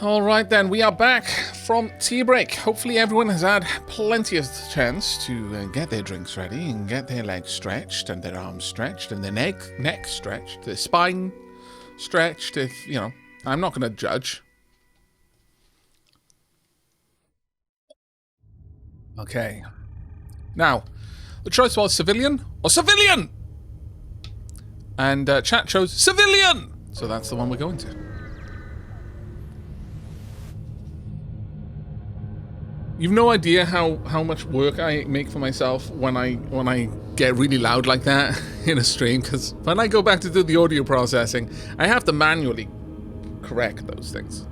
Alright then, we are back from tea break. Hopefully everyone has had plenty of chance to get their drinks ready and get their legs stretched and their arms stretched and their neck stretched, their spine stretched, if, you know, I'm not going to judge. Okay. Now, the choice was civilian or civilian! And chat chose civilian! So that's the one we're going to. You've no idea how much work I make for myself when I get really loud like that in a stream, because when I go back to do the audio processing, I have to manually correct those things.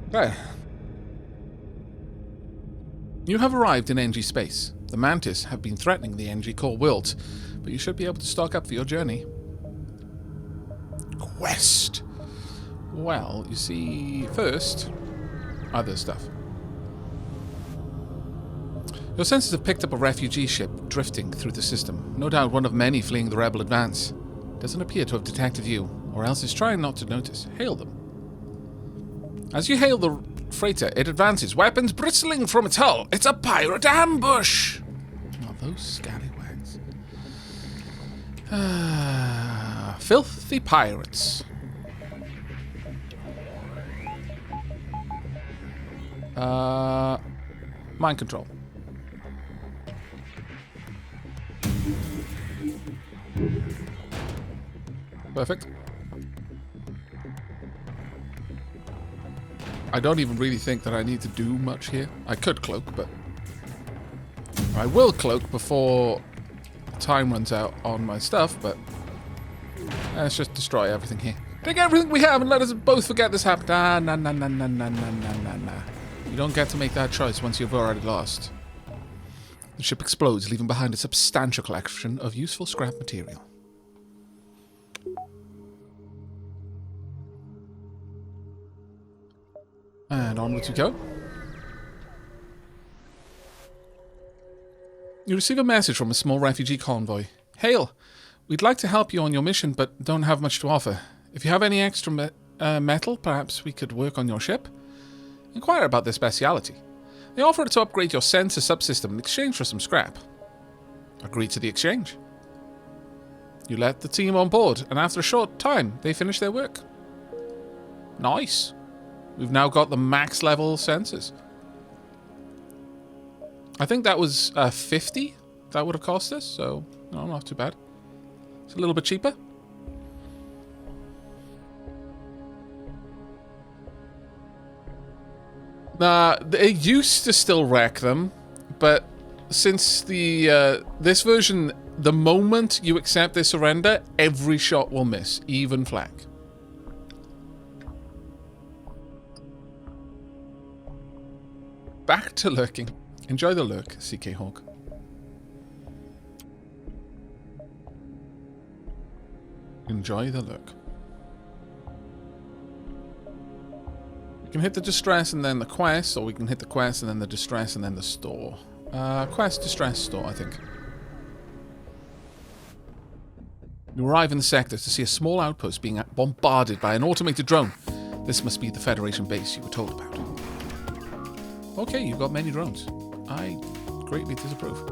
There. You have arrived in NG space. The Mantis have been threatening the NG core worlds, but you should be able to stock up for your journey. Quest. Well, you see, first, other stuff. Your sensors have picked up a refugee ship drifting through the system. No doubt one of many fleeing the rebel advance. Doesn't appear to have detected you, or else is trying not to notice. Hail them. As you hail the freighter, it advances, weapons bristling from its hull. It's a pirate ambush! Oh, those scallywags. Filthy pirates. Mind control. Perfect. I don't even really think that I need to do much here. I could cloak, but I will cloak before time runs out on my stuff, but let's just destroy everything here. Take everything we have and let us both forget this happened. Nah. You don't get to make that choice once you've already lost. The ship explodes, leaving behind a substantial collection of useful scrap material. And onwards we go. You receive a message from a small refugee convoy. Hail! We'd like to help you on your mission, but don't have much to offer. If you have any extra metal, perhaps we could work on your ship? Inquire about their speciality. They offer to upgrade your sensor subsystem in exchange for some scrap. Agree to the exchange. You let the team on board, and after a short time, they finish their work. Nice. We've now got the max level sensors. I think that was 50 that would have cost us, so no, not too bad. It's a little bit cheaper. They used to still wreck them, but since the this version, the moment you accept their surrender, every shot will miss, even flak. Back to lurking. Enjoy the lurk, CK Hawk. Enjoy the lurk. We can hit the distress and then the quest, or we can hit the quest and then the distress and then the store. Quest, distress, store, I think. You arrive in the sector to see a small outpost being bombarded by an automated drone. This must be the Federation base you were told about. Okay, you've got many drones. I greatly disapprove.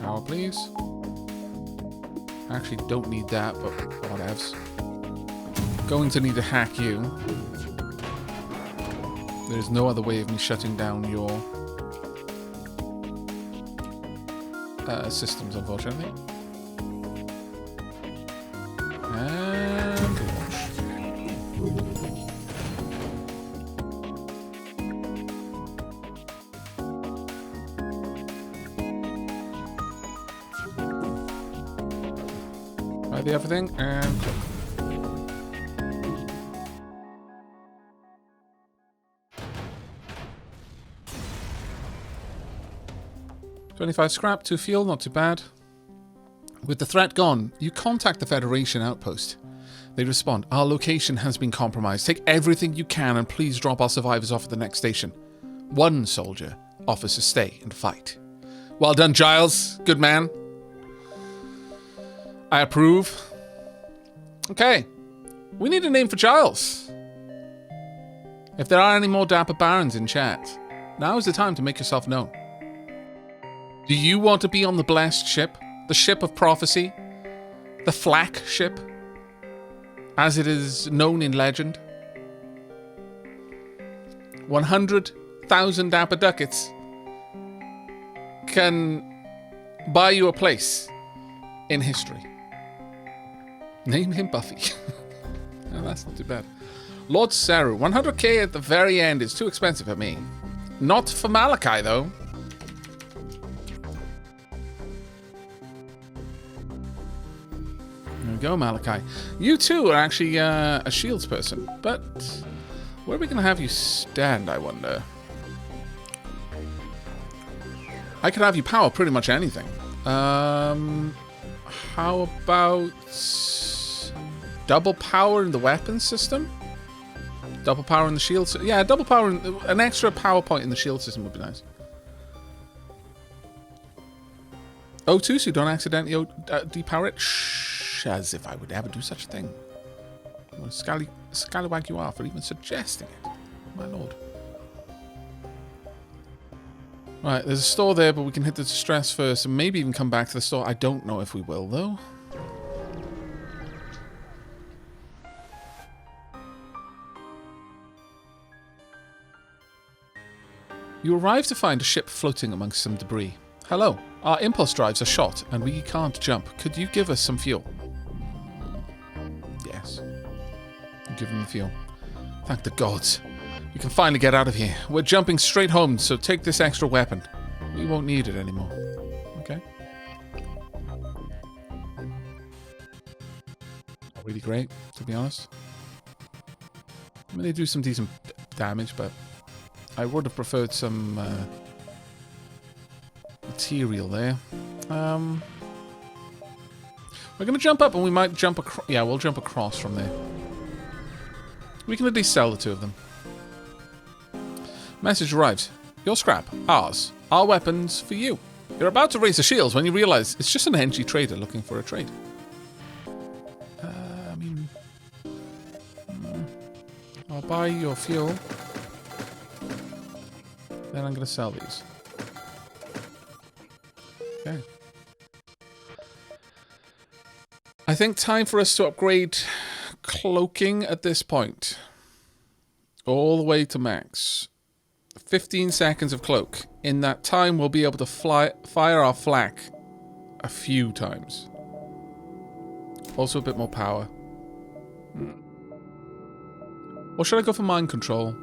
Power, please. Actually, don't need that, but whatevs. Going to need to hack you. There's no other way of me shutting down your systems, unfortunately. And launch. Buy the everything and click. 25 scrap, 2 fuel, not too bad. With the threat gone, you contact the Federation outpost. They respond, our location has been compromised. Take everything you can and please drop our survivors off at the next station. One soldier offers to stay and fight. Well done, Giles. Good man. I approve. Okay. We need a name for Giles. If there are any more dapper barons in chat, now is the time to make yourself known. Do you want to be on the blessed ship? The ship of prophecy? The Flakship? As it is known in legend? 100,000 dapper ducats can buy you a place in history. Name him Buffy. No, that's not too bad. Lord Saru, 100k at the very end is too expensive for me. Not for Malachi, though. There we go, Malachi. You too are actually a shields person, but where are we going to have you stand, I wonder? I could have you power pretty much anything. How about double power in the weapons system? Double power in the shield system? Yeah, double power, an extra power point in the shield system would be nice. O2, so you don't accidentally depower it? Shh, as if I would ever do such a thing. What a scallywag you are for even suggesting it, my lord. Right, there's a store there, but we can hit the distress first and maybe even come back to the store. I don't know if we will, though. You arrive to find a ship floating amongst some debris. Hello, our impulse drives are shot and we can't jump. Could you give us some fuel? Yes. Give them the fuel. Thank the gods. We can finally get out of here. We're jumping straight home, so take this extra weapon. We won't need it anymore. Okay. Not really great, to be honest. I mean, they do some decent damage, but I would have preferred some material there. We're going to jump up and we might jump across. Yeah, we'll jump across from there. We can at least sell the two of them. Message arrives. Your scrap. Ours. Our weapons for you. You're about to raise the shields when you realize it's just an NG trader looking for a trade. I mean... I'll buy your fuel. Then I'm going to sell these. Okay. I think time for us to upgrade cloaking at this point. All the way to max. 15 seconds of cloak. In that time, we'll be able to fire our flak a few times. Also a bit more power. Or should I go for mind control?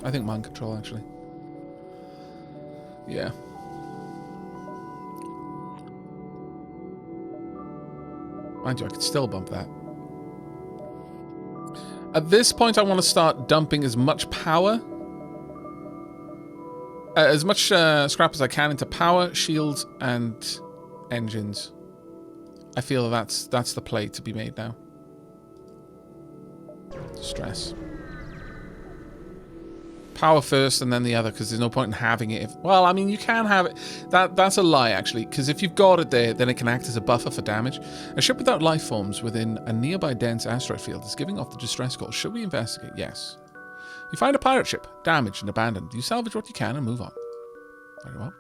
I think mind control, actually. Yeah. Mind you, I could still bump that. At this point, I want to start dumping as much power, as much scrap as I can into power, shields, and engines. I feel that's the play to be made now. Stress. Power first and then the other, because there's no point in having it if... Well, I mean, you can have it. That's a lie, actually, because if you've got it there, then it can act as a buffer for damage. A ship without life forms within a nearby dense asteroid field is giving off the distress call. Should we investigate? Yes. You find a pirate ship, damaged and abandoned. You salvage what you can and move on. Very well.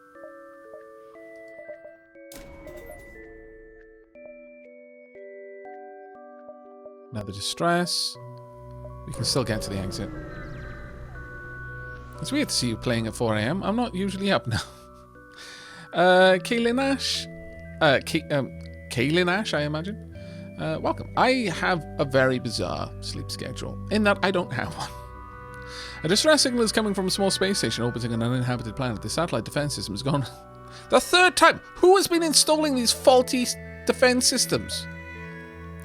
Another distress. We can still get to the exit. It's weird to see you playing at 4 AM. I'm not usually up now. Kaylin Ash. Kaylin Ash, I imagine. Welcome. I have a very bizarre sleep schedule, in that I don't have one. A distress signal is coming from a small space station orbiting an uninhabited planet. The satellite defense system is gone. The third time! Who has been installing these faulty defense systems?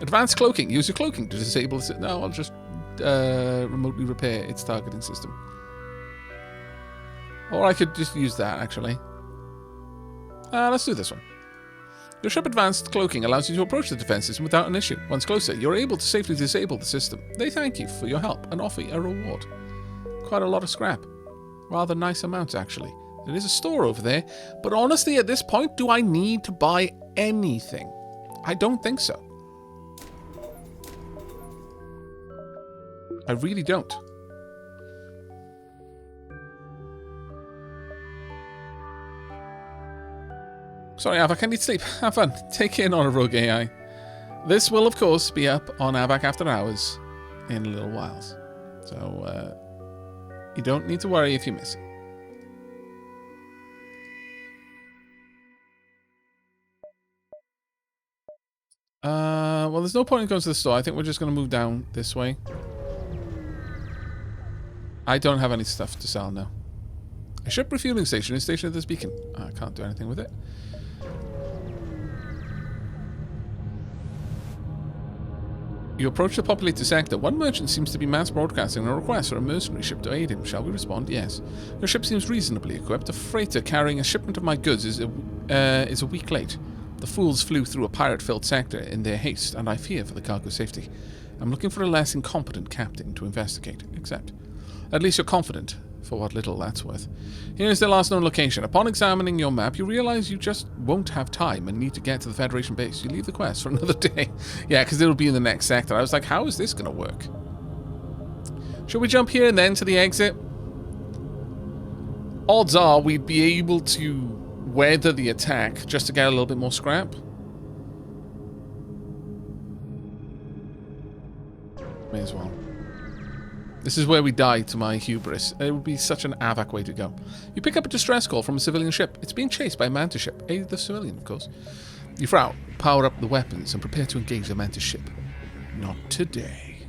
Advanced cloaking. Use your cloaking to disable it. No, I'll just remotely repair its targeting system. Or I could just use that, actually. Let's do this one. Your ship advanced cloaking allows you to approach the defense system without an issue. Once closer, you're able to safely disable the system. They thank you for your help and offer a reward. Quite a lot of scrap. Rather nice amounts, actually. There is a store over there, but honestly, at this point, do I need to buy anything? I don't think so. I really don't. Sorry, Aavak, I need sleep. Have fun. Take in on a rogue AI. This will, of course, be up on Aavak After Hours in a little while. So, you don't need to worry if you miss it. Well, there's no point in going to the store. I think we're just going to move down this way. I don't have any stuff to sell now. A ship refueling station is stationed at this beacon. I can't do anything with it. You approach the populated sector. One merchant seems to be mass broadcasting a request for a mercenary ship to aid him. Shall we respond? Yes. Your ship seems reasonably equipped. A freighter carrying a shipment of my goods is a week late. The fools flew through a pirate-filled sector in their haste, and I fear for the cargo safety. I'm looking for a less incompetent captain to investigate. Accept. At least you're confident, for what little that's worth. Here is the last known location. Upon examining your map, you realize you just won't have time and need to get to the Federation base. You leave the quest for another day. Yeah, because it'll be in the next sector. I was like, how is this going to work? Should we jump here and then to the exit? Odds are we'd be able to weather the attack just to get a little bit more scrap. May as well. This is where we die to my hubris. It would be such an Aavak way to go. You pick up a distress call from a civilian ship. It's being chased by a mantis ship. Aid the civilian, of course. You frown, power up the weapons, and prepare to engage the mantis ship. Not today.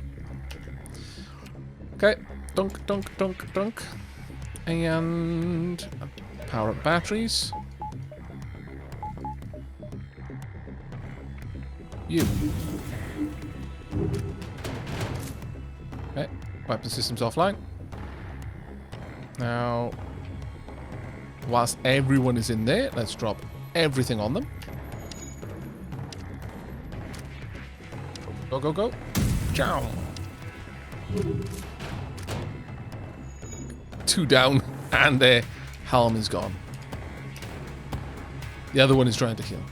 Okay. Dunk, dunk, dunk, dunk. And power up batteries. You. Okay. Weapon systems offline. Now, whilst everyone is in there, let's drop everything on them. Go, go, go. Ciao. 2 down, and their helm is gone. The other one is trying to heal.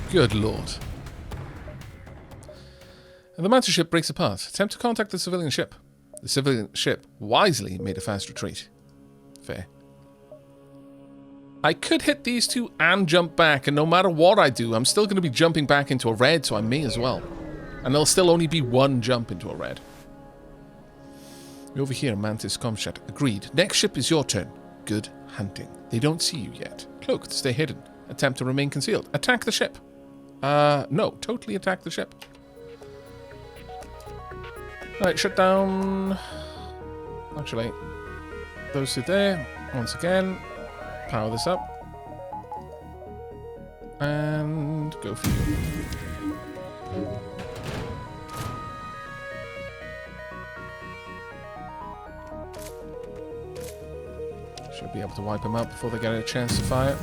Good lord. And the mantis ship breaks apart. Attempt to contact the civilian ship. The civilian ship wisely made a fast retreat. Fair. I could hit these two and jump back, and no matter what I do, I'm still going to be jumping back into a red, so I may as well. And there'll still only be one jump into a red. You're over here, Mantis Comchat. Agreed. Next ship is your turn. Good hunting. They don't see you yet. Cloaked, stay hidden. Attempt to remain concealed. Attack the ship. No. Totally attack the ship. Right, shut down. Actually, those two there. Once again. Power this up. And go for you. Should be able to wipe them out before they get a chance to fire.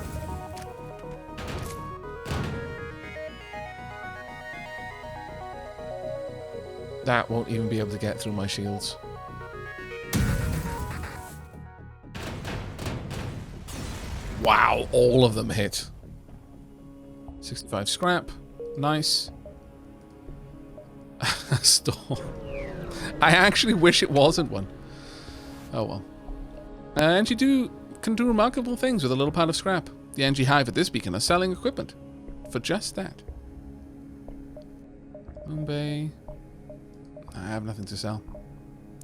That won't even be able to get through my shields. Wow, all of them hit. 65 scrap. Nice. Store. I actually wish it wasn't one. Oh well. And you can do remarkable things with a little pile of scrap. The NG Hive at this beacon are selling equipment for just that. Moonbay. I have nothing to sell.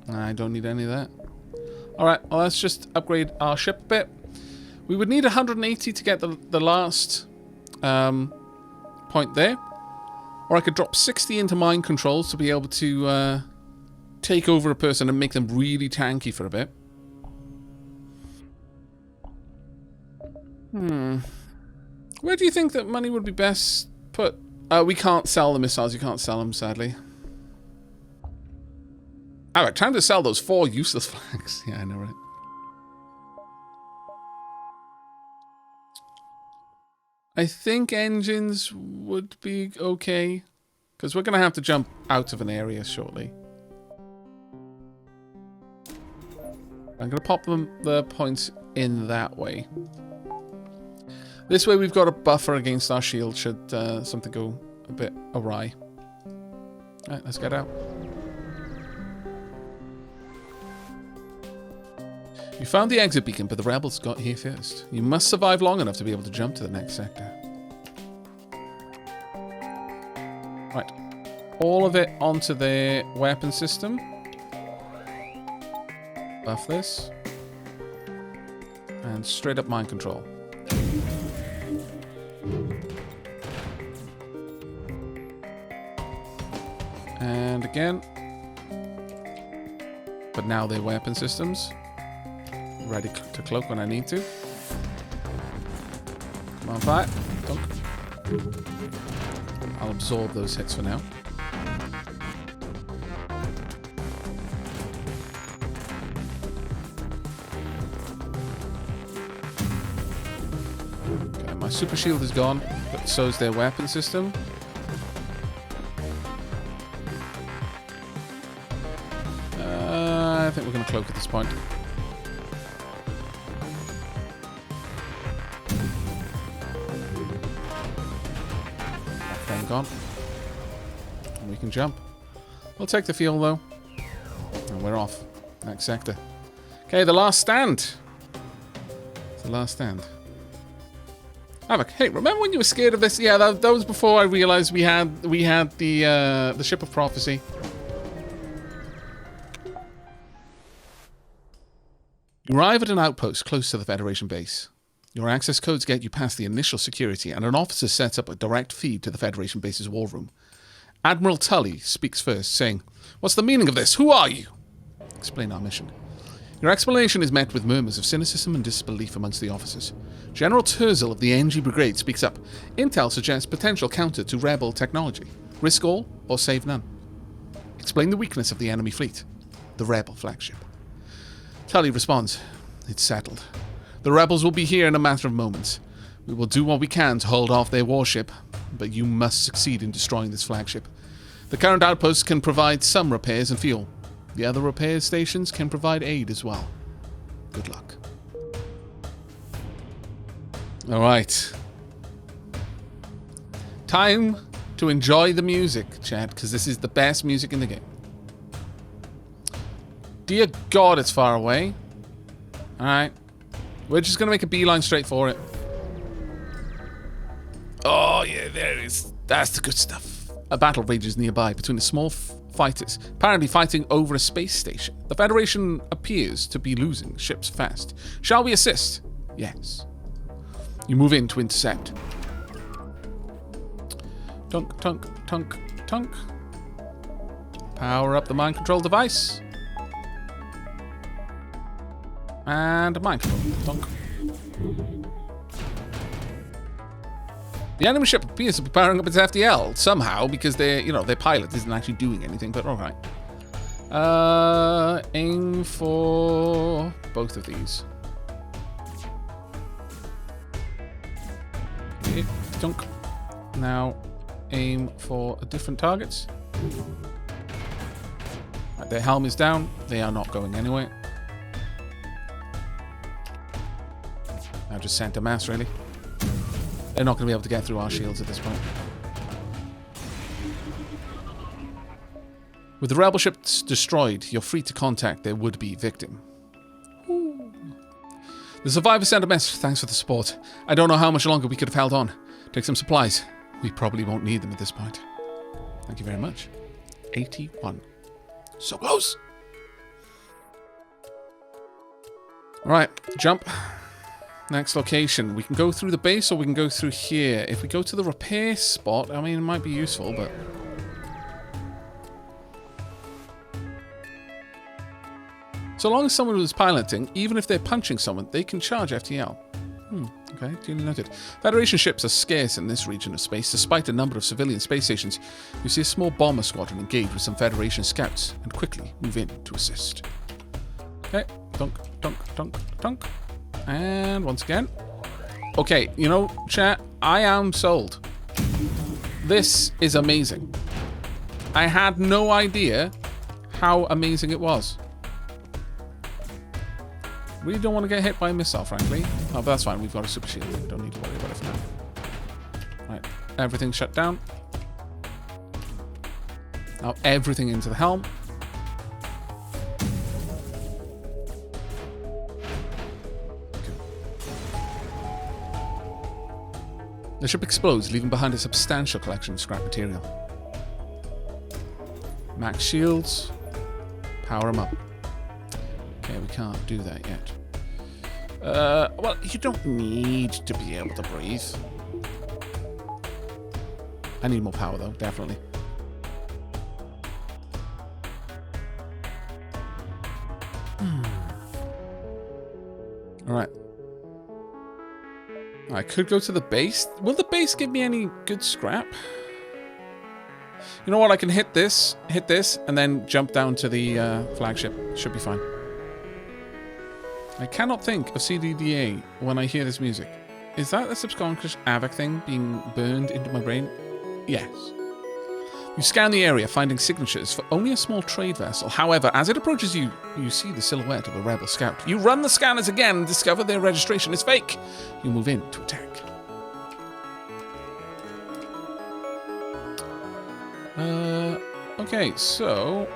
I don't need any of that. Alright, well let's just upgrade our ship a bit. We would need 180 to get the last point there. Or I could drop 60 into mind controls to be able to take over a person and make them really tanky for a bit. Where do you think that money would be best put? We can't sell the missiles. You can't sell them, sadly. Aavak, time to sell those 4 useless flags. Yeah, I know, right? I think engines would be okay. Because we're going to have to jump out of an area shortly. I'm going to pop the points in that way. This way we've got a buffer against our shield should something go a bit awry. Alright, let's get out. You found the exit beacon, but the rebels got here first. You must survive long enough to be able to jump to the next sector. Right. All of it onto their weapon system. Buff this. And straight up mind control. And again. But now their weapon systems. Ready to cloak when I need to. Come on, fire. Dunk. I'll absorb those hits for now. Okay, my super shield is gone, but so is their weapon system. I think we're going to cloak at this point. Gone. And we can jump. We'll take the fuel though. And we're off. Next sector. Okay, the last stand. It's the last stand. Aavak, hey, remember when you were scared of this? Yeah, that was before I realized we had the Ship of Prophecy. You arrive at an outpost close to the Federation base. Your access codes get you past the initial security, and an officer sets up a direct feed to the Federation base's war room. Admiral Tully speaks first, saying, "What's the meaning of this? Who are you?" Explain our mission. Your explanation is met with murmurs of cynicism and disbelief amongst the officers. General Terzel of the NG Brigade speaks up. Intel suggests potential counter to rebel technology. Risk all or save none. Explain the weakness of the enemy fleet. The rebel flagship. Tully responds, "It's settled. The rebels will be here in a matter of moments. We will do what we can to hold off their warship, but you must succeed in destroying this flagship. The current outpost can provide some repairs and fuel. The other repair stations can provide aid as well. Good luck." Alright. Time to enjoy the music, chat, because this is the best music in the game. Dear God, it's far away. Alright. We're just going to make a beeline straight for it. Oh, yeah, there it is. That's the good stuff. A battle rages nearby between the small fighters, apparently fighting over a space station. The Federation appears to be losing ships fast. Shall we assist? Yes. You move in to intercept. Tunk, tunk, tunk, tunk. Power up the mind control device. And mind control. Tunk. The enemy ship appears to be powering up its FTL somehow because their pilot isn't actually doing anything, but alright. Aim for both of these. Okay, dunk. Now aim for a different targets. Right, their helm is down. They are not going anywhere. Now just center mass, really. They're not going to be able to get through our shields at this point. With the rebel ships destroyed, you're free to contact their would-be victim. Ooh. The survivor sent a message. Thanks for the support. I don't know how much longer we could have held on. Take some supplies. We probably won't need them at this point. Thank you very much. 81. So close. Alright, jump. Next location. We can go through the base or we can go through here. If we go to the repair spot, I mean, it might be useful, but... So long as someone is piloting, even if they're punching someone, they can charge FTL. Okay, duly noted. Federation ships are scarce in this region of space. Despite a number of civilian space stations, you see a small bomber squadron engage with some Federation scouts and quickly move in to assist. Okay, dunk, dunk, dunk, dunk. And once again. Okay, you know, chat, I am sold. This is amazing. I had no idea how amazing it was. Really don't want to get hit by a missile, frankly. Oh, but that's fine. We've got a super shield. We don't need to worry about it for now. Right. Everything's shut down. Now everything into the helm. The ship explodes, leaving behind a substantial collection of scrap material. Max shields. Power them up. Okay, we can't do that yet. Well, you don't need to be able to breathe. I need more power, though, definitely. Alright. I could go to the base. Will the base give me any good scrap? You know what? I can hit this, and then jump down to the flagship. Should be fine. I cannot think of CDDA when I hear this music. Is that the subconscious Aavak thing being burned into my brain? Yes. You scan the area, finding signatures for only a small trade vessel. However, as it approaches you, you see the silhouette of a rebel scout. You run the scanners again and discover their registration is fake. You move in to attack. Okay, so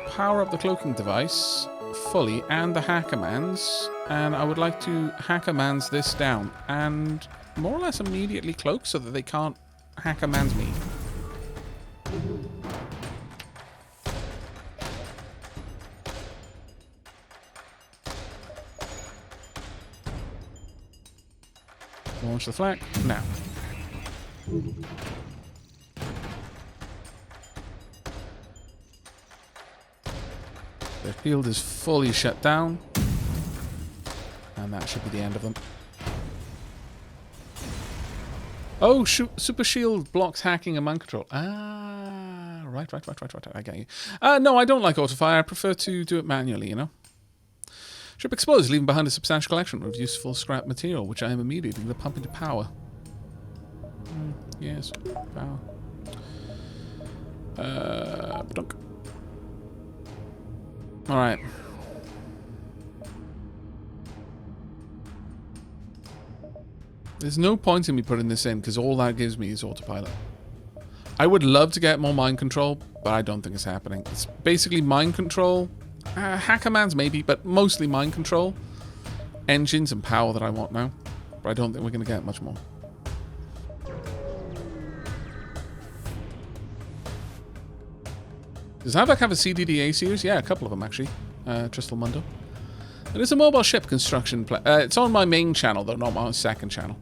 power up the cloaking device fully and the hackermans, and I would like to hackermans this down and more or less immediately cloak so that they can't hackermans me. Launch the flak now. The field is fully shut down, and that should be the end of them. Oh, super shield blocks hacking and mind control. Ah, right. I get you. No, I don't like autofire. I prefer to do it manually, you know. Ship explodes, leaving behind a substantial collection of useful scrap material, which I am immediately going to pump into power. Yes, power. Dunk. Alright. There's no point in me putting this in, because all that gives me is autopilot. I would love to get more mind control, but I don't think it's happening. It's basically mind control. Hackermans maybe, but mostly mind control. Engines and power that I want now. But I don't think we're going to get much more. Does Aavak have a CDDA series? Yeah, a couple of them actually. Tristal Mundo. There is a mobile ship construction it's on my main channel though, not my second channel.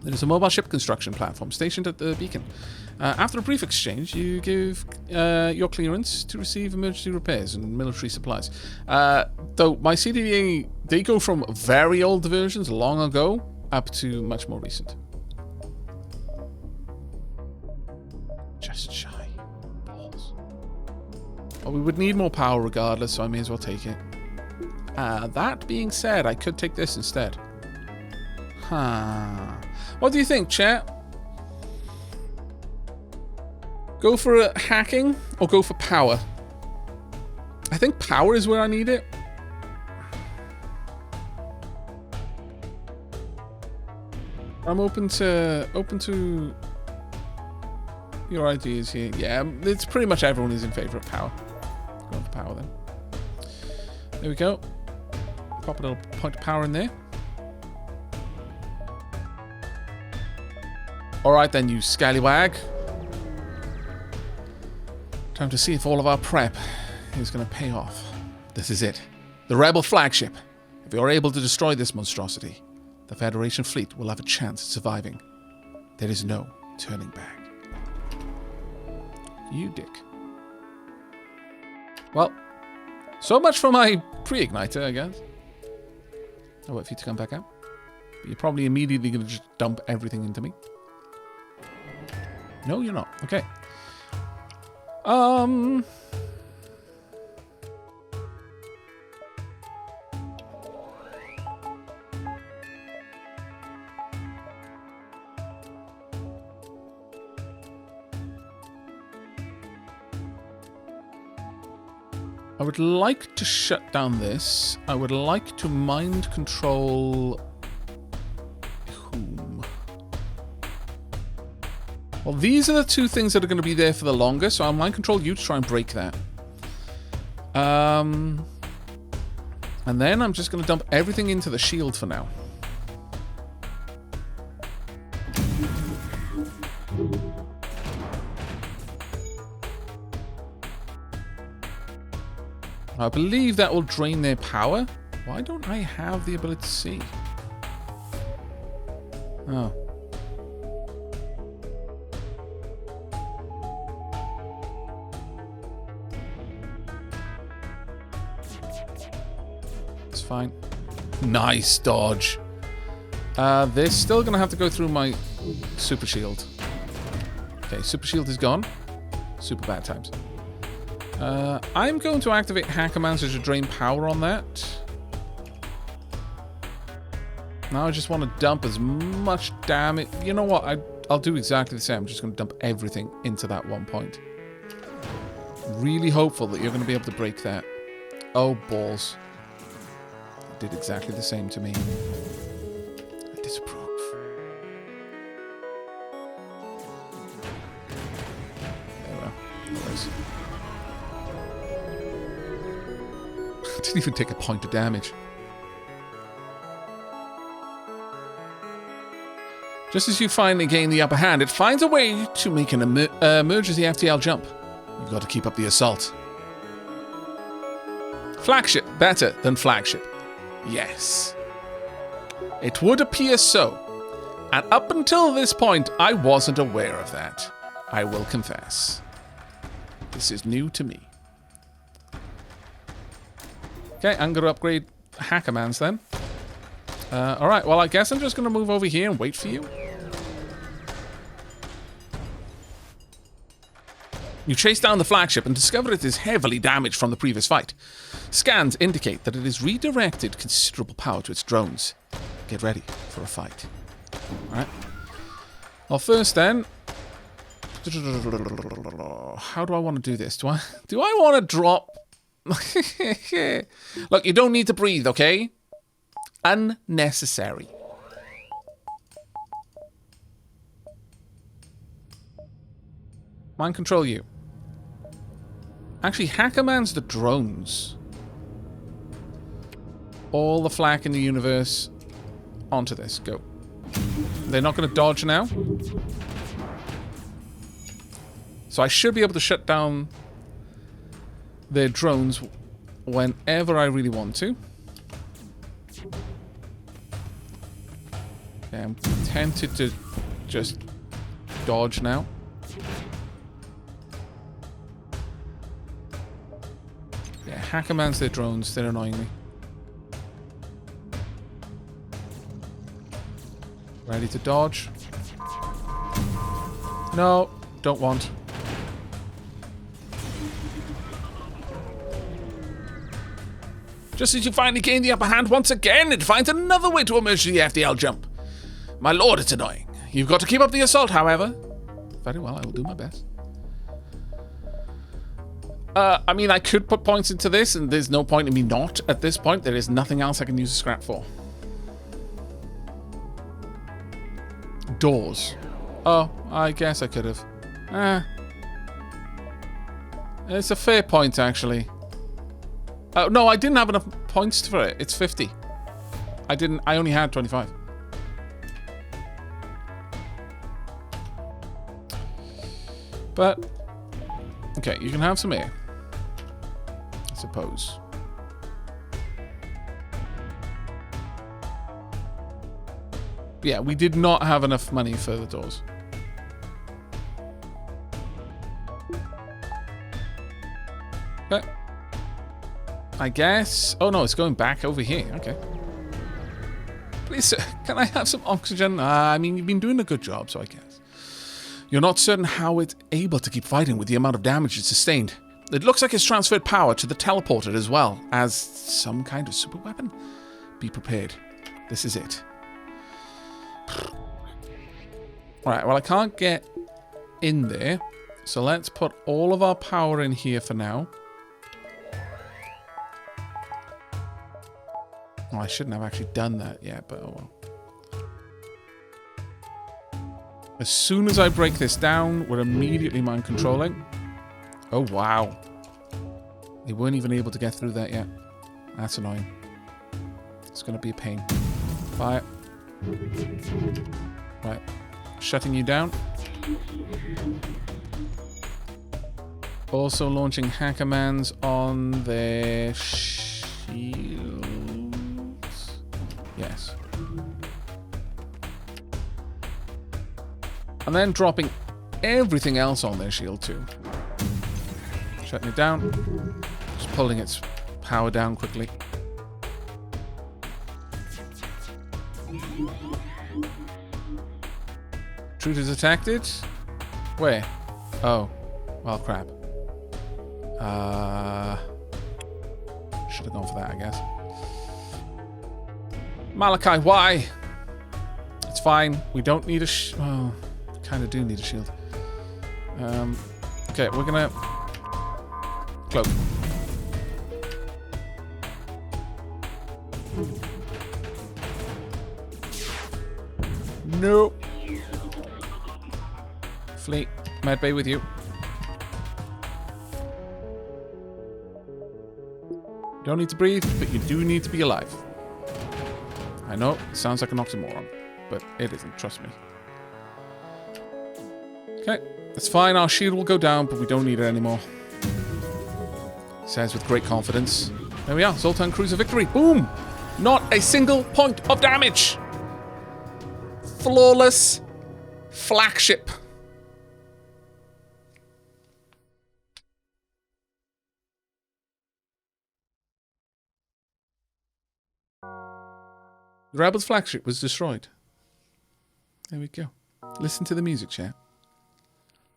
There is a mobile ship construction platform stationed at the beacon. After a brief exchange, you give your clearance to receive emergency repairs and military supplies. Though my CDDA, they go from very old versions long ago up to much more recent. Just shy. Well, we would need more power regardless, so I may as well take it. That being said, I could take this instead. What do you think, chat? Go for hacking or go for power? I think power is where I need it. I'm open to your ideas here. Yeah, it's pretty much everyone is in favor of power. Going for power then. There we go. Pop a little point of power in there. Alright then, you scallywag. Time to see if all of our prep is going to pay off. This is it. The Rebel flagship. If we are able to destroy this monstrosity, the Federation fleet will have a chance at surviving. There is no turning back. You dick. Well, so much for my pre-igniter, I guess. I'll wait for you to come back out. But you're probably immediately going to just dump everything into me. No, you're not. Okay. I would like to shut down this. I would like to mind control... whom? Well, these are the two things that are going to be there for the longest, so I'll mind control you to try and break that. And then I'm just going to dump everything into the shield for now. I believe that will drain their power. Why don't I have the ability to see? Oh. It's fine. Nice dodge. They're still going to have to go through my super shield. Okay, super shield is gone. Super bad times. I'm going to activate Hackerman's to drain power on that. Now I just want to dump as much damage. You know what? I'll do exactly the same. I'm just going to dump everything into that one point. Really hopeful that you're going to be able to break that. Oh, balls. It did exactly the same to me. I disapprove. There we are. I didn't even take a point of damage. Just as you finally gain the upper hand, it finds a way to make an emergency FTL jump. You've got to keep up the assault. Flagship, better than flagship. Yes. It would appear so. And up until this point, I wasn't aware of that. I will confess. This is new to me. Okay, I'm going to upgrade Hackerman's then. Alright, well, I guess I'm just going to move over here and wait for you. You chase down the flagship and discover it is heavily damaged from the previous fight. Scans indicate that it has redirected considerable power to its drones. Get ready for a fight. Alright. Well, first then... How do I want to do this? Do I want to drop... Look, you don't need to breathe, okay? Unnecessary. Mind control you. Actually, Hackerman's the drones. All the flak in the universe onto this. Go. They're not going to dodge now. So I should be able to shut down their drones whenever I really want to. Okay, I'm tempted to just dodge now. Yeah, Hackerman's their drones. They're annoying me. Ready to dodge? No, don't want. Just as you finally gain the upper hand once again, it finds another way to emergency FDL jump. My lord, it's annoying. You've got to keep up the assault, however. Very well, I will do my best. I mean, I could put points into this, and there's no point in me not at this point. There is nothing else I can use a scrap for. Doors. Oh, I guess I could have. It's a fair point, actually. Oh, no, I didn't have enough points for it. It's 50. I only had 25. But, okay, you can have some air. I suppose. Yeah, we did not have enough money for the doors. Okay. I guess... Oh, no, it's going back over here. Okay. Please, sir, can I have some oxygen? I mean, you've been doing a good job, so I guess. You're not certain how it's able to keep fighting with the amount of damage it's sustained. It looks like it's transferred power to the teleporter as well as some kind of super weapon. Be prepared. This is it. Alright, well, I can't get in there. So let's put all of our power in here for now. Oh, I shouldn't have actually done that yet, but oh well. As soon as I break this down, we're immediately mind controlling. Oh, wow. They weren't even able to get through that yet. That's annoying. It's going to be a pain. Fire. Right. Shutting you down. Also launching Hackermans on their shields. Yes. And then dropping everything else on their shield too. Shutting it down. Just pulling its power down quickly. Intruders detected? Where? Oh. Well, crap. Should have gone for that, I guess. Malachi, why? It's fine. We don't need a well, kind of do need a shield. Okay, we're gonna cloak. Nope. Fleet, medbay with you. You don't need to breathe, but you do need to be alive. I know, it sounds like an oxymoron, but it isn't, trust me. Okay, it's fine, our shield will go down, but we don't need it anymore. Says with great confidence. There we are, Zoltan Cruiser victory. Boom! Not a single point of damage! Flawless Flakship. The Rebels' flagship was destroyed. There we go. Listen to the music, chat.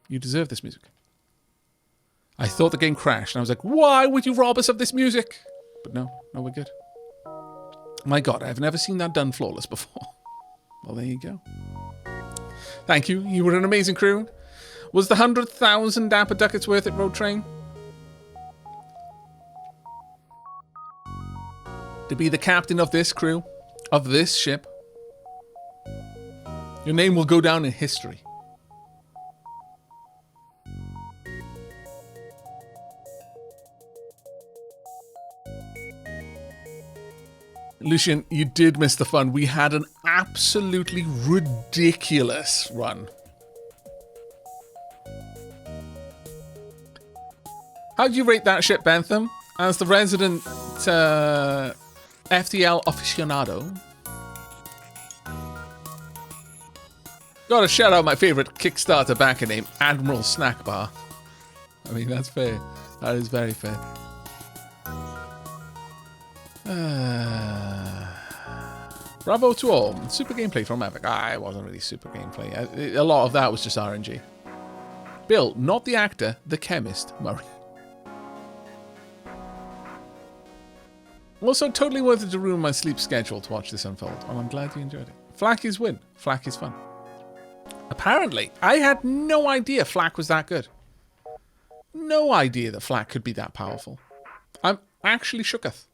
You deserve this music. I thought the game crashed, and I was like, why would you rob us of this music? But no, we're good. My god, I've never seen that done flawless before. Well, there you go. Thank you. You were an amazing crew. Was the 100,000 Dapper Ducats worth it, Road Train? To be the captain of this crew, of this ship, your name will go down in history. Lucian, you did miss the fun. We had an absolutely ridiculous run. How'd you rate that ship, Bentham? As the resident FTL aficionado. Gotta shout out my favorite Kickstarter backer name, Admiral Snack Bar. I mean, that's fair. That is very fair. Bravo to all. Super gameplay from Aavak. It wasn't really super gameplay. A lot of that was just RNG. Bill, not the actor, the chemist, Murray. Also, totally worth it to ruin my sleep schedule to watch this unfold. And I'm glad you enjoyed it. Flak is win. Flak is fun. Apparently, I had no idea Flak was that good. No idea that Flak could be that powerful. I'm actually shooketh.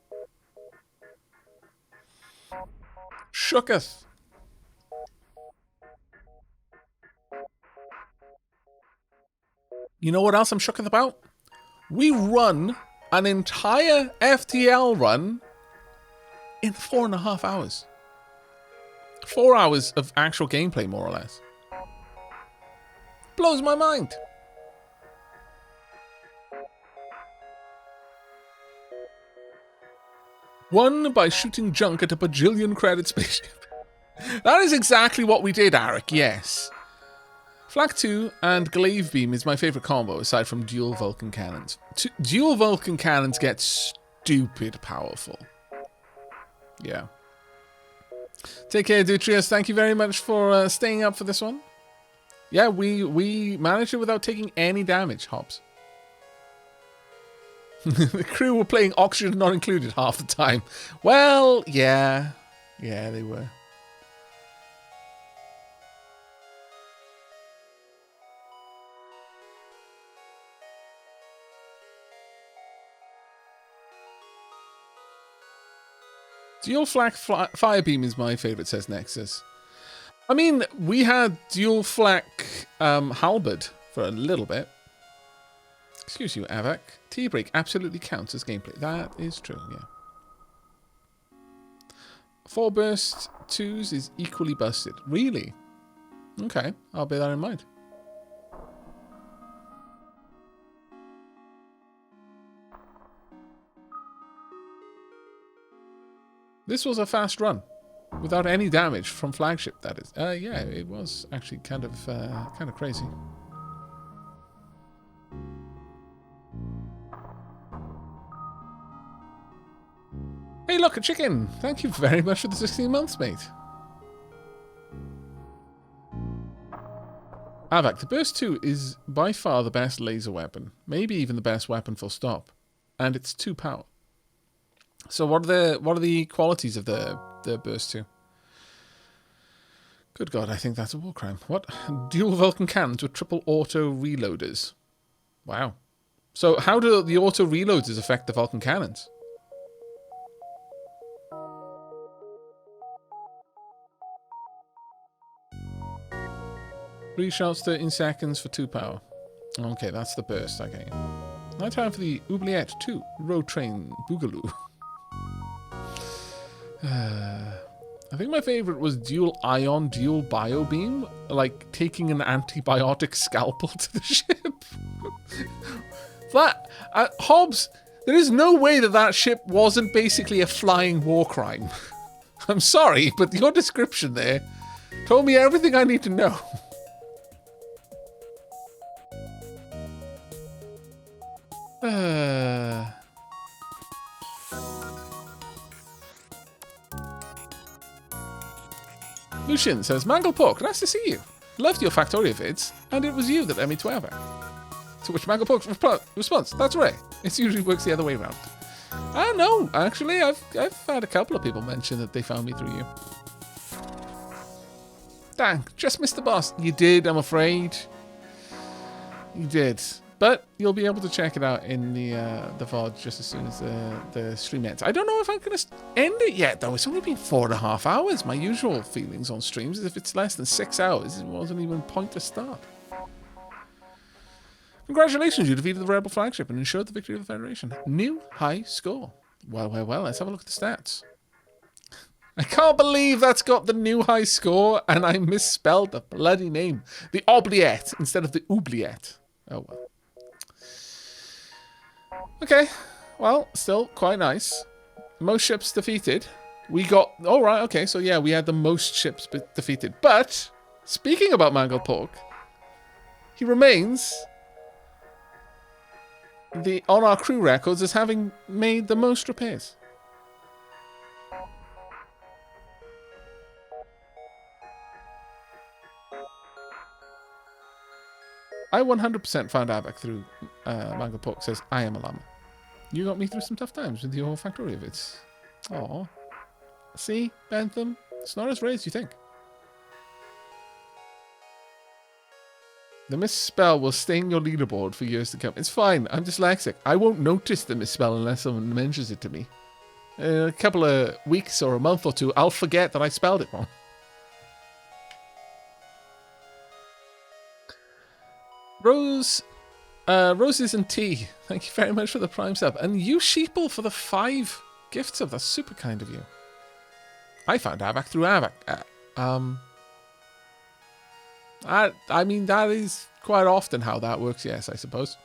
Shooketh. You know what else I'm shooketh about? We run an entire FTL run in 4.5 hours. 4 hours of actual gameplay, more or less. Blows my mind. Won by shooting junk at a bajillion credit spaceship. That is exactly what we did, Arik, yes. Flak 2 and Glaive Beam is my favourite combo, aside from dual Vulcan cannons. Dual Vulcan cannons get stupid powerful. Yeah. Take care, Dutrius. Thank you very much for staying up for this one. Yeah, we managed it without taking any damage, Hobbs. The crew were playing Oxygen Not Included half the time. Well, yeah. Yeah, they were. Dual flak fire beam is my favourite, says Nexus. I mean, we had dual flak halberd for a little bit. Excuse you, Aavak. T-break absolutely counts as gameplay. That is true, yeah. 4 burst 2s is equally busted. Really? Okay, I'll bear that in mind. This was a fast run, without any damage from Flagship. That is, yeah, it was actually kind of crazy. Hey, look, a chicken! Thank you very much for the 16 months, mate. Aavak, the Burst 2 is by far the best laser weapon, maybe even the best weapon full stop, and it's 2 power. So what are the qualities of the Burst 2? Good God, I think that's a war crime. What? Dual Vulcan cannons with triple auto reloaders. Wow. So how do the auto reloaders affect the Vulcan cannons? 3 shots, 13 seconds for 2 power. Okay, that's the burst, I get you. Now time for the Oubliette 2, Road Train Boogaloo. I think my favourite was Dual Ion, Dual Bio Beam. Like, taking an antibiotic scalpel to the ship. That, Hobbs, there is no way that ship wasn't basically a flying war crime. I'm sorry, but your description there told me everything I need to know. Lucian says, Mangle Pork, nice to see you. Loved your Factorio vids, and it was you that led me to Aavak. To which Mangle Pork responds, that's right. It usually works the other way around. No, actually, I've had a couple of people mention that they found me through you. Dang, just missed the boss. You did, I'm afraid. You did. But you'll be able to check it out in the VOD just as soon as the stream ends. I don't know if I'm going to end it yet, though. It's only been 4.5 hours. My usual feelings on streams is if it's less than 6 hours, it wasn't even a point to start. Congratulations, you defeated the Rebel Flagship and ensured the victory of the Federation. New high score. Well, let's have a look at the stats. I can't believe that's got the new high score and I misspelled the bloody name. The Oubliette instead of the Oubliette. Oh, well. Okay, well, still quite nice. Most ships defeated. We got... Oh, right, okay, so yeah, we had the most ships defeated. But, speaking about Mangle Pork, he remains on our crew records as having made the most repairs. I 100% found Aavak through Mangle Pork says, I am a llama. You got me through some tough times with your Factorio vids. Aww. See, Bentham? It's not as rare as you think. The misspell will stain your leaderboard for years to come. It's fine, I'm dyslexic. I won't notice the misspell unless someone mentions it to me. In a couple of weeks or a month or two, I'll forget that I spelled it wrong. Roses and tea. Thank you very much for the Prime sub. And you Sheeple for the 5 gift sub. That's super kind of you. I found Aavak through Aavak. I mean, that is quite often how that works, yes, I suppose.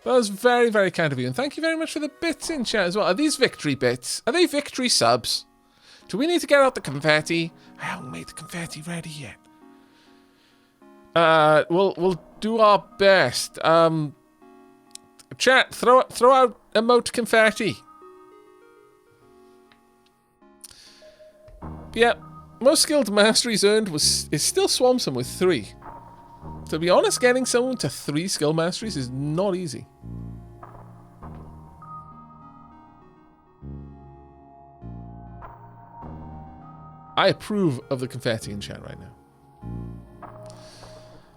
But that was very, very kind of you. And thank you very much for the bits in chat as well. Are these victory bits? Are they victory subs? Do we need to get out the confetti? I haven't made the confetti ready yet. We'll do our best. Chat, throw out emote confetti. Yeah, most skilled masteries earned is still Swampsome with 3. To be honest, getting someone to 3 skill masteries is not easy. I approve of the confetti in chat right now.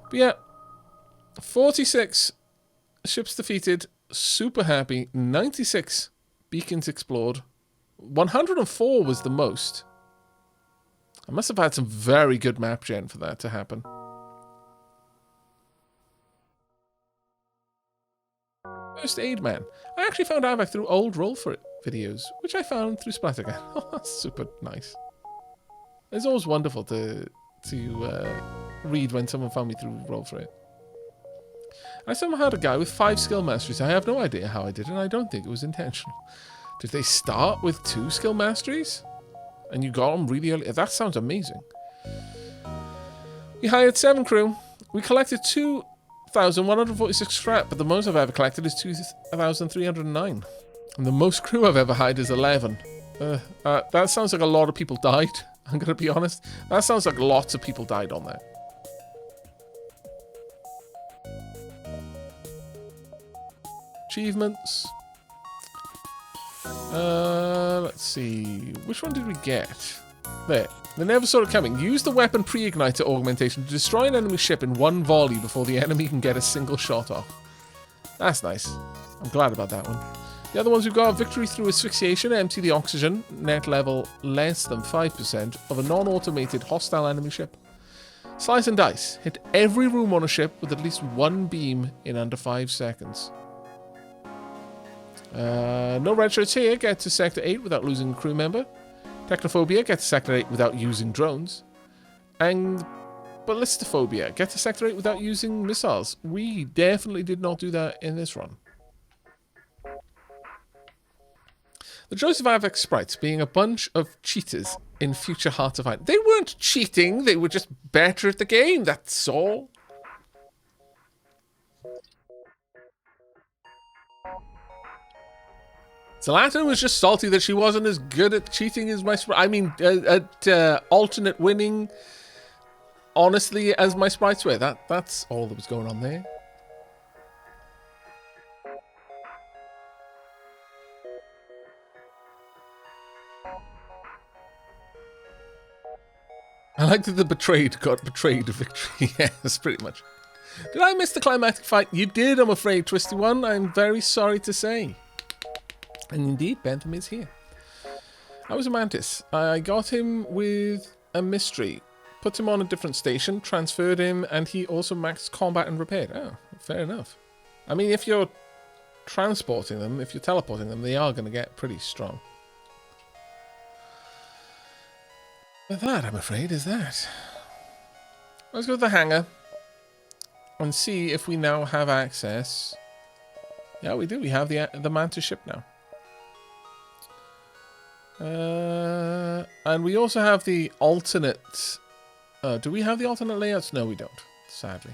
But yeah, 46 ships defeated, super happy, 96 beacons explored, 104 was the most. I must have had some very good map gen for that to happen. First Aid Man. I actually found Aavak through old Roll For It videos, which I found through Splattergun. Oh, that's super nice. It's always wonderful to read when someone found me through Roll For It. I somehow had a guy with 5 skill masteries. I have no idea how I did it, and I don't think it was intentional. Did they start with 2 skill masteries? And you got them really early? That sounds amazing. We hired 7 crew. We collected 2,146 scrap, but the most I've ever collected is 2,309. And the most crew I've ever hired is 11. That sounds like a lot of people died. I'm going to be honest. That sounds like lots of people died on that. Achievements. Let's see. Which one did we get? There. They never saw it coming. Use the weapon pre-igniter augmentation to destroy an enemy ship in 1 volley before the enemy can get a single shot off. That's nice. I'm glad about that one. The other ones we've got: victory through asphyxiation, empty the oxygen, net level less than 5% of a non-automated hostile enemy ship. Slice and dice. Hit every room on a ship with at least 1 beam in under 5 seconds. No red shirts here. Get to Sector 8 without losing a crew member. Technophobia. Get to Sector 8 without using drones. And ballistophobia. Get to Sector 8 without using missiles. We definitely did not do that in this run. The Joseph Aavak sprites being a bunch of cheaters in future Hearts of Iron. They weren't cheating. They were just better at the game. That's all. Zlatan was just salty that she wasn't as good at cheating as my sprite. I mean, at alternate winning, honestly, as my sprites were. That's all that was going on there. I like that the betrayed got betrayed a victory. Yes, pretty much. Did I miss the climactic fight? You did, I'm afraid, Twisty One. I'm very sorry to say. And indeed, Bentham is here. I was a mantis. I got him with a mystery. Put him on a different station, transferred him, and he also maxed combat and repaired. Oh, fair enough. I mean, if you're transporting them, if you're teleporting them, they are going to get pretty strong. But that, I'm afraid, is that. Let's go to the hangar and see if we now have access. Yeah, we do. We have the mantis ship now. And we also have the alternate... do we have the alternate layouts? No, we don't, sadly.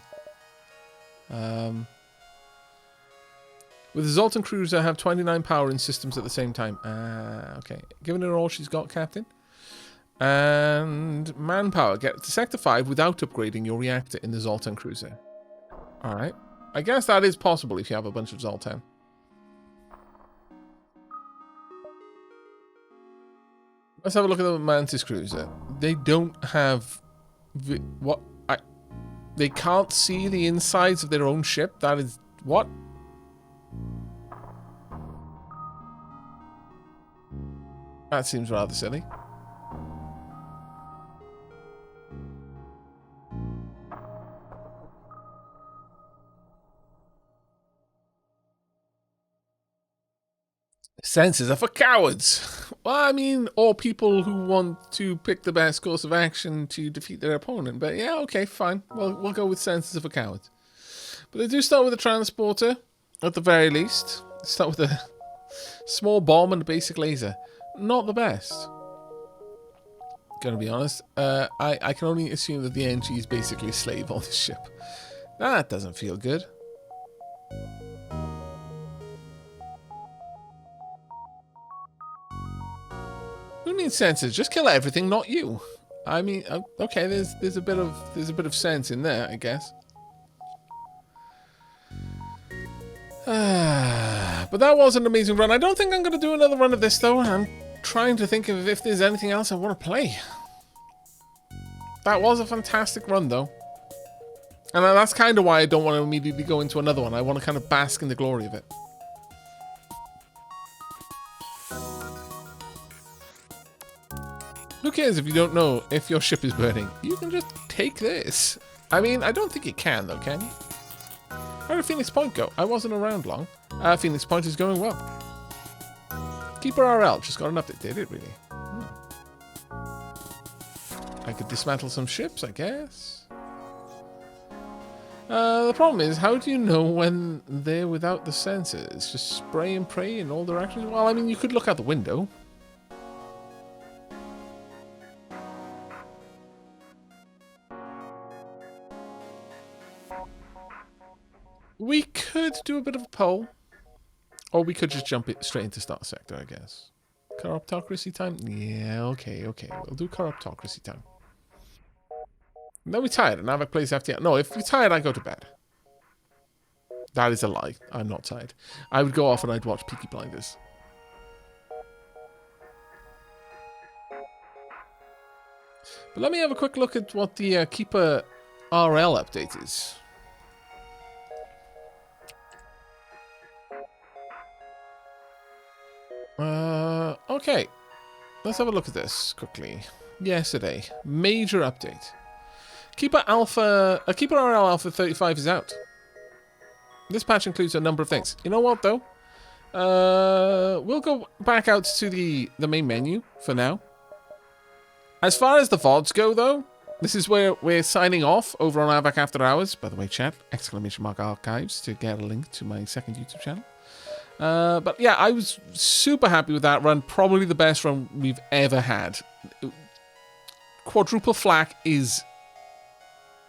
With the Zoltan Cruiser, have 29 power in systems at the same time. Okay. Giving her all she's got, Captain. And manpower. Get to Sector 5 without upgrading your reactor in the Zoltan Cruiser. Alright. I guess that is possible if you have a bunch of Zoltan. Let's have a look at the Mantis Cruiser. They don't have... They can't see the insides of their own ship? That is... What? That seems rather silly. Senses are for cowards. Well, I mean, or people who want to pick the best course of action to defeat their opponent. But yeah, okay, fine. We'll go with senses are for cowards. But they do start with a transporter, at the very least. They start with a small bomb and a basic laser. Not the best. Gonna be honest. I can only assume that the NG is basically a slave on this ship. That doesn't feel good. Who needs senses? Just kill everything, not you. I mean, okay, there's a bit of sense in there, I guess. But that was an amazing run. I don't think I'm going to do another run of this, though. I'm trying to think of if there's anything else I want to play. That was a fantastic run, though. And that's kind of why I don't want to immediately go into another one. I want to kind of bask in the glory of it. cares if you don't know if your ship is burning? You can just take this. I mean, I don't think you can, though, can you? How did Phoenix Point go? I wasn't around long. Phoenix Point is going well. Keeper RL just got an update. Did it, really? I could dismantle some ships, I guess. The problem is, how do you know when they're without the sensors? Just spray and pray in all directions? Well, I mean, you could look out the window. We could do a bit of a poll. Or we could just jump it straight into Star Sector, I guess. Corruptocracy time? Yeah, okay. We'll do Corruptocracy time. No, we're tired, and Aavak plays FTL. No, if you're tired, I go to bed. That is a lie. I'm not tired. I would go off and I'd watch Peaky Blinders. But let me have a quick look at what the Keeper RL update is. Okay. Let's have a look at this quickly. Yesterday. Major update. Keeper RL Alpha 35 is out. This patch includes a number of things. You know what, though? We'll go back out to the main menu for now. As far as the VODs go, though, this is where we're signing off over on Aavak After Hours. By the way, chat, !archives to get a link to my second YouTube channel. But yeah, I was super happy with that run. Probably the best run we've ever had. Quadruple flak is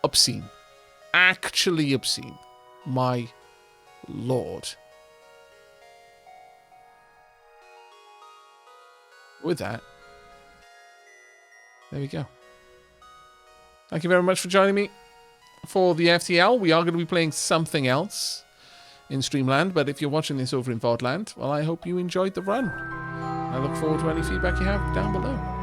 obscene. Actually obscene. My lord. With that, there we go. Thank you very much for joining me for the FTL. We are going to be playing something else in Streamland, but if you're watching this over in VODland, well, I hope you enjoyed the run. I look forward to any feedback you have down below.